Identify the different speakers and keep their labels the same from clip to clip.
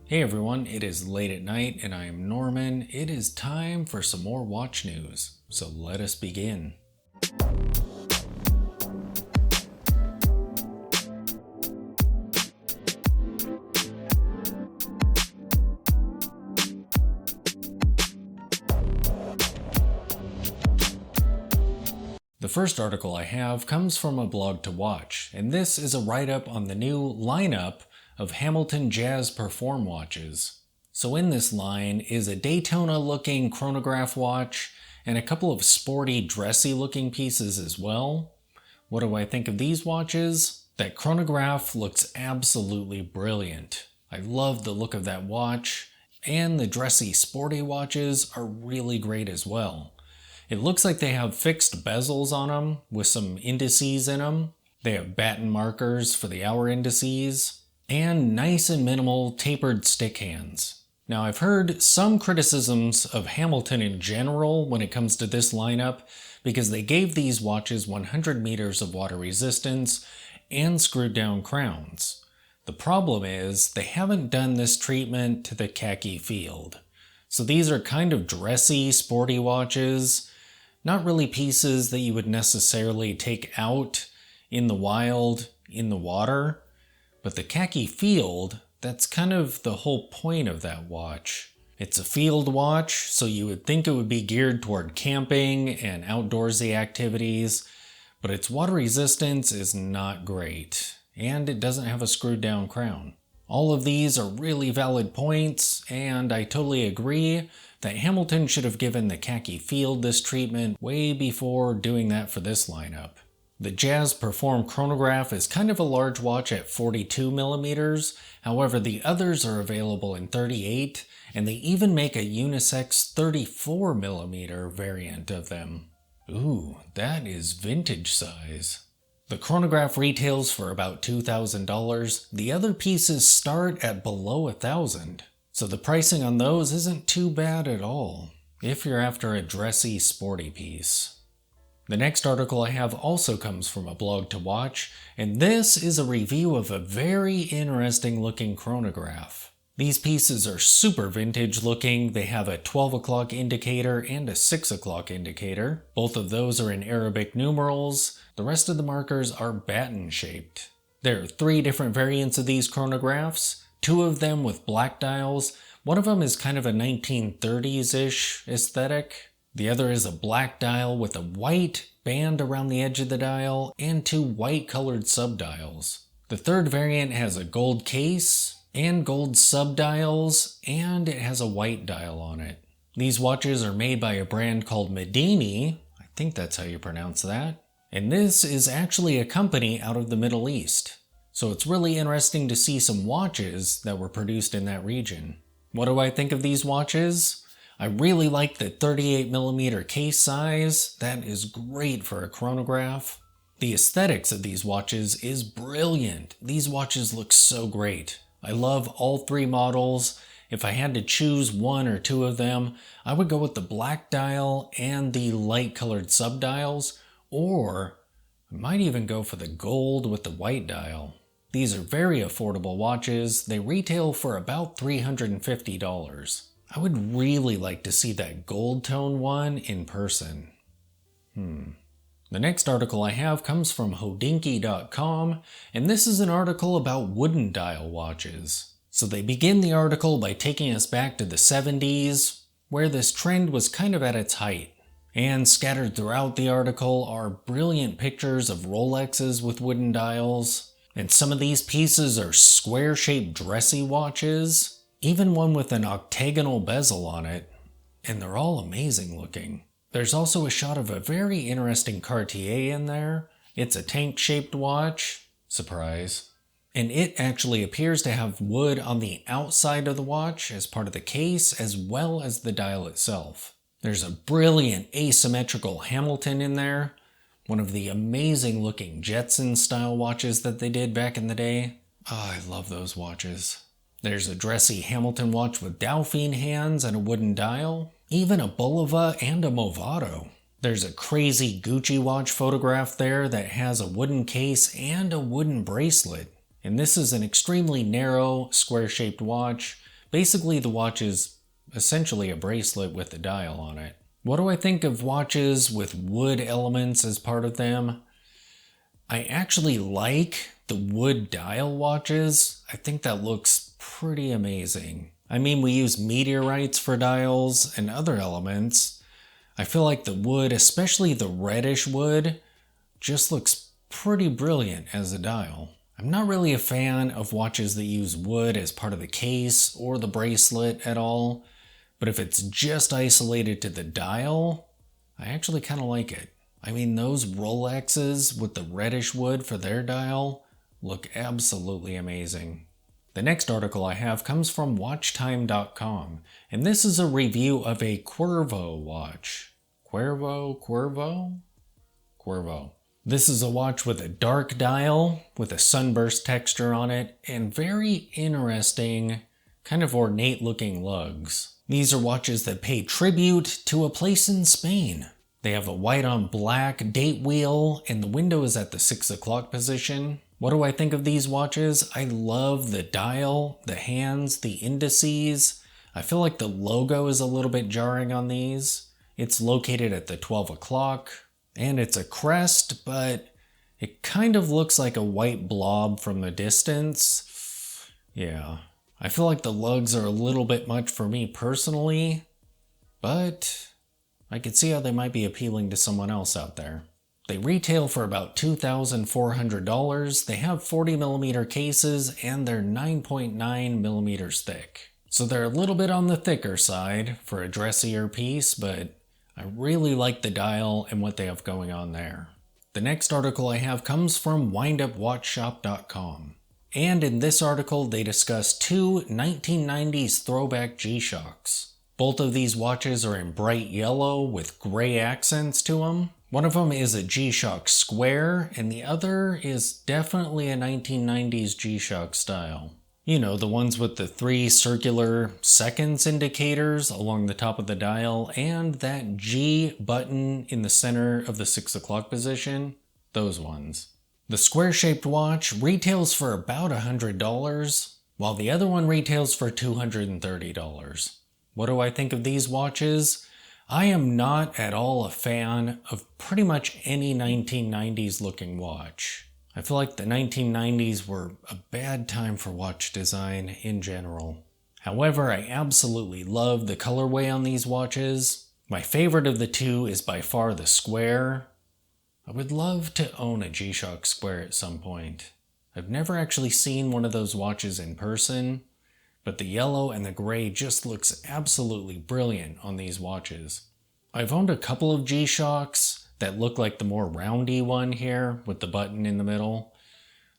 Speaker 1: Hey everyone, it is late at night and I am Norman. It is time for some more watch news, so let us begin. The first article I have comes from a blog to watch, and this is a write-up on the new lineup of Hamilton Jazz Perform watches. So in this line is a Daytona looking chronograph watch and a couple of sporty dressy looking pieces as well. What do I think of these watches? That chronograph looks absolutely brilliant. I love the look of that watch, and the dressy sporty watches are really great as well. It looks like they have fixed bezels on them with some indices in them. They have batten markers for the hour indices, and nice and minimal tapered stick hands. Now I've heard some criticisms of Hamilton in general when it comes to this lineup because they gave these watches 100 meters of water resistance and screwed down crowns. The problem is they haven't done this treatment to the khaki field. So these are kind of dressy, sporty watches. Not really pieces that you would necessarily take out in the wild, in the water, but the khaki field, that's kind of the whole point of that watch. It's a field watch, so you would think it would be geared toward camping and outdoorsy activities, but its water resistance is not great, and it doesn't have a screwed down crown. All of these are really valid points, and I totally agree that Hamilton should have given the khaki field this treatment way before doing that for this lineup. The Jazz Perform chronograph is kind of a large watch at 42 millimeters, however the others are available in 38, and they even make a unisex 34 millimeter variant of them. Ooh, that is vintage size. The chronograph retails for about $2,000. The other pieces start at below $1,000. So the pricing on those isn't too bad at all, if you're after a dressy, sporty piece. The next article I have also comes from a blog to watch, and this is a review of a very interesting looking chronograph. These pieces are super vintage looking. They have a 12 o'clock indicator and a 6 o'clock indicator. Both of those are in Arabic numerals. The rest of the markers are batten shaped. There are 3 different variants of these chronographs. 2 of them with black dials. One of them is kind of a 1930s-ish aesthetic. The other is a black dial with a white band around the edge of the dial and 2 white colored subdials. The third variant has a gold case and gold subdials, and it has a white dial on it. These watches are made by a brand called Medini, I think that's how you pronounce that, and this is actually a company out of the Middle East. So it's really interesting to see some watches that were produced in that region. What do I think of these watches? I really like the 38mm case size. That is great for a chronograph. The aesthetics of these watches is brilliant. These watches look so great. I love all 3 models. If I had to choose 1 or 2 of them, I would go with the black dial and the light colored subdials, or I might even go for the gold with the white dial. These are very affordable watches. They retail for about $350. I would really like to see that gold tone one in person. The next article I have comes from Hodinkee.com, and this is an article about wooden dial watches. So they begin the article by taking us back to the 70s, where this trend was kind of at its height. And scattered throughout the article are brilliant pictures of Rolexes with wooden dials. And some of these pieces are square-shaped dressy watches, even one with an octagonal bezel on it, and they're all amazing looking. There's also a shot of a very interesting Cartier in there. It's a tank-shaped watch, surprise, and it actually appears to have wood on the outside of the watch as part of the case as well as the dial itself. There's a brilliant asymmetrical Hamilton in there. One of the amazing looking Jetson style watches that they did back in the day. Oh, I love those watches. There's a dressy Hamilton watch with Dauphine hands and a wooden dial. Even a Bulova and a Movado. There's a crazy Gucci watch photograph there that has a wooden case and a wooden bracelet. And this is an extremely narrow, square-shaped watch, Basically, the watch is essentially a bracelet with a dial on it. What do I think of watches with wood elements as part of them? I actually like the wood dial watches. I think that looks pretty amazing. I mean, we use meteorites for dials and other elements. I feel like the wood, especially the reddish wood, just looks pretty brilliant as a dial. I'm not really a fan of watches that use wood as part of the case or the bracelet at all, but if it's just isolated to the dial, I actually kind of like it. I mean, those Rolexes with the reddish wood for their dial look absolutely amazing. The next article I have comes from watchtime.com, and this is a review of a Cuervo watch. Cuervo? This is a watch with a dark dial, with a sunburst texture on it, and very interesting, kind of ornate looking lugs. These are watches that pay tribute to a place in Spain. They have a white on black date wheel, and the window is at the 6 o'clock position. What do I think of these watches? I love the dial, the hands, the indices. I feel like the logo is a little bit jarring on these. It's located at the 12 o'clock, and it's a crest, but it kind of looks like a white blob from the distance. Yeah, I feel like the lugs are a little bit much for me personally, but I could see how they might be appealing to someone else out there. They retail for about $2,400. They have 40mm cases and they're 9.9mm thick. So they're a little bit on the thicker side for a dressier piece, but I really like the dial and what they have going on there. The next article I have comes from WindupWatchShop.com. And in this article, they discuss two 1990s throwback G-Shocks. Both of these watches are in bright yellow with gray accents to them. One of them is a G-Shock Square, and the other is definitely a 1990s G-Shock style. You know, the ones with the 3 circular seconds indicators along the top of the dial, and that G button in the center of the 6 o'clock position. Those ones. The square-shaped watch retails for about $100, while the other one retails for $230. What do I think of these watches? I am not at all a fan of pretty much any 1990s looking watch. I feel like the 1990s were a bad time for watch design in general. However, I absolutely love the colorway on these watches. My favorite of the two is by far the Square. I would love to own a G-Shock Square at some point. I've never actually seen one of those watches in person, but the yellow and the gray just looks absolutely brilliant on these watches. I've owned a couple of G-Shocks that look like the more roundy one here with the button in the middle.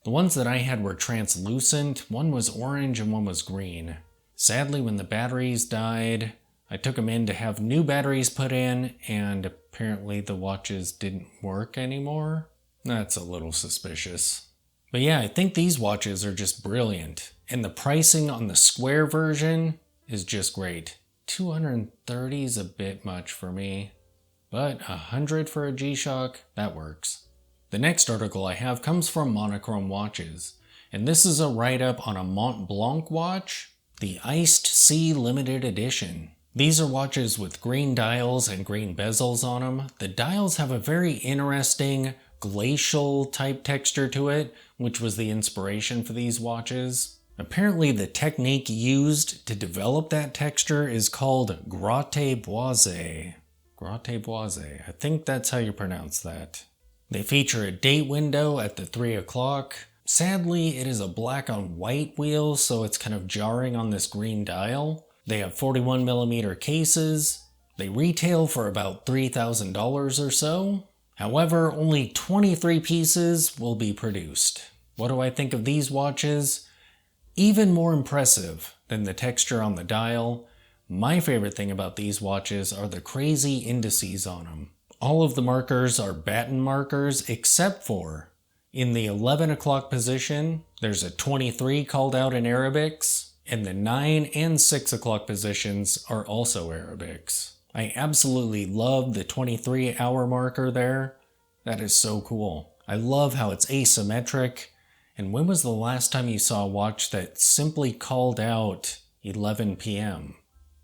Speaker 1: The ones that I had were translucent, one was orange and one was green. Sadly, when the batteries died, I took them in to have new batteries put in, and apparently the watches didn't work anymore. That's a little suspicious. But yeah, I think these watches are just brilliant. And the pricing on the Square version is just great. $230 is a bit much for me, but $100 for a G-Shock, that works. The next article I have comes from Monochrome Watches, and this is a write-up on a Mont Blanc watch, the Iced Sea Limited Edition. These are watches with green dials and green bezels on them. The dials have a very interesting glacial type texture to it, which was the inspiration for these watches. Apparently the technique used to develop that texture is called gratte boise. Gratte boise, I think that's how you pronounce that. They feature a date window at the 3 o'clock. Sadly, it is a black on white wheel, so it's kind of jarring on this green dial. They have 41mm cases. They retail for about $3,000 or so. However, only 23 pieces will be produced. What do I think of these watches? Even more impressive than the texture on the dial, my favorite thing about these watches are the crazy indices on them. All of the markers are batten markers except for in the 11 o'clock position, there's a 23 called out in Arabics, and the 9 and 6 o'clock positions are also Arabics. I absolutely love the 23-hour marker there. That is so cool. I love how it's asymmetric. And when was the last time you saw a watch that simply called out 11 p.m.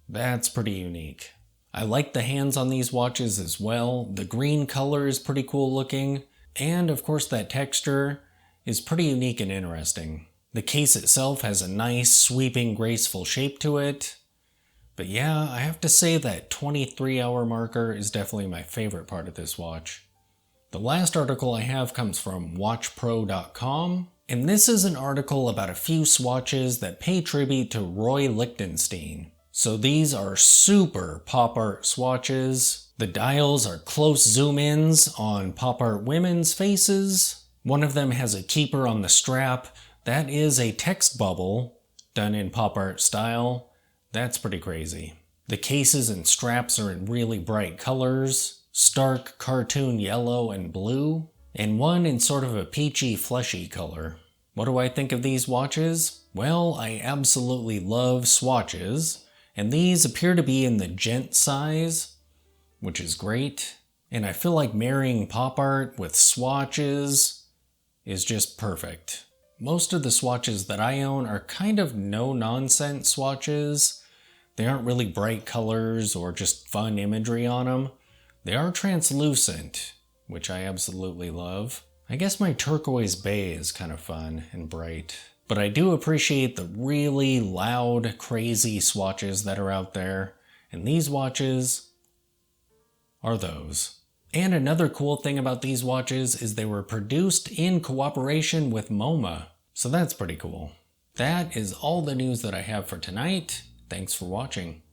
Speaker 1: That's pretty unique. I like the hands on these watches as well. The green color is pretty cool looking. And of course that texture is pretty unique and interesting. The case itself has a nice, sweeping, graceful shape to it. But yeah, I have to say that 23-hour marker is definitely my favorite part of this watch. The last article I have comes from watchpro.com, and this is an article about a few swatches that pay tribute to Roy Lichtenstein. So these are super pop art swatches. The dials are close zoom-ins on pop art women's faces. One of them has a keeper on the strap. That is a text bubble done in pop art style. That's pretty crazy. The cases and straps are in really bright colors, stark cartoon yellow and blue, and one in sort of a peachy fleshy color. What do I think of these watches? Well, I absolutely love swatches, and these appear to be in the gent size, which is great. And I feel like marrying pop art with swatches is just perfect. Most of the swatches that I own are kind of no-nonsense swatches. They aren't really bright colors or just fun imagery on them. They are translucent, which I absolutely love. I guess my turquoise bay is kind of fun and bright. But I do appreciate the really loud, crazy swatches that are out there, and these watches are those. And another cool thing about these watches is they were produced in cooperation with MOMA, so that's pretty cool. That is all the news that I have for tonight. Thanks for watching.